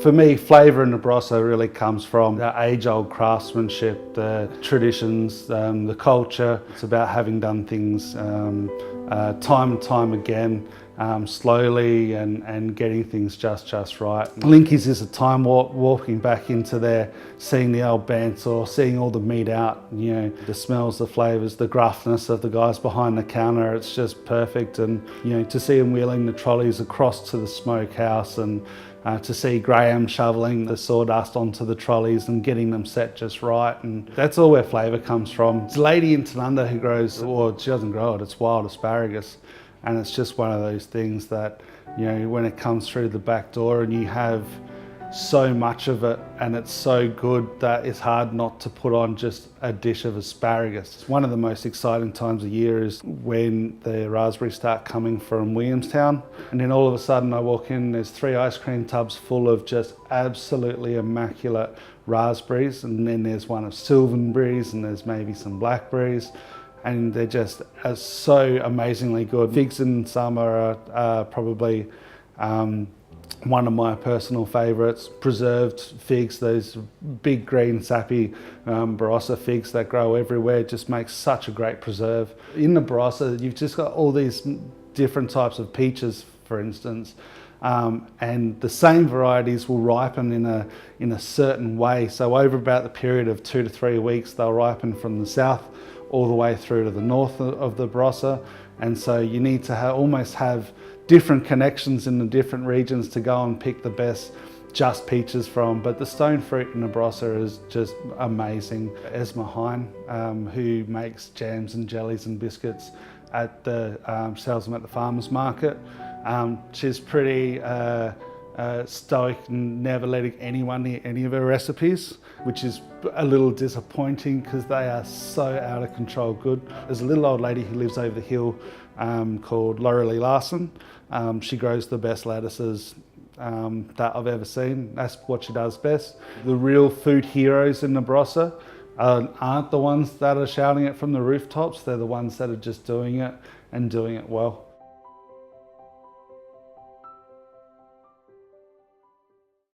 For me, flavour in the Barossa really comes from the age-old craftsmanship, the traditions, the culture. It's about having done things time and time again, slowly and getting things just right. Linkies is a time warp, walking back into there, seeing the old bandsaw, seeing all the meat out, you know, the smells, the flavours, the gruffness of the guys behind the counter. It's just perfect. And you know, to see them wheeling the trolleys across to the smokehouse, and to see Graham shoveling the sawdust onto the trolleys and getting them set just right. And that's all where flavour comes from. There's a lady in Tanunda who grows, or she doesn't grow it, it's wild asparagus. And it's just one of those things that, you know, when it comes through the back door and you have so much of it and it's so good that it's hard not to put on just a dish of asparagus. One of the most exciting times of year is when the raspberries start coming from Williamstown, and then all of a sudden I walk in, there's 3 ice cream tubs full of just absolutely immaculate raspberries, and then there's one of silverberries, and there's maybe some blackberries, and they're just so amazingly good. Figs in summer are probably one of my personal favourites. Preserved figs, those big green sappy Barossa figs that grow everywhere, just makes such a great preserve. In the Barossa, you've just got all these different types of peaches, for instance, and the same varieties will ripen in a certain way. So over about the period of 2 to 3 weeks, they'll ripen from the south all the way through to the north of the Barossa, and so you need to almost have different connections in the different regions to go and pick the best just peaches from. But the stone fruit in the Barossa is just amazing. Esma Hine, who makes jams and jellies and biscuits at the sells them at the farmers market. She's pretty stoic and never letting anyone eat any of her recipes, which is a little disappointing because they are so out of control good. There's a little old lady who lives over the hill called Laurelie Larson. She grows the best lettuces that I've ever seen. That's what she does best. The real food heroes in the Barossa aren't the ones that are shouting it from the rooftops. They're the ones that are just doing it and doing it well.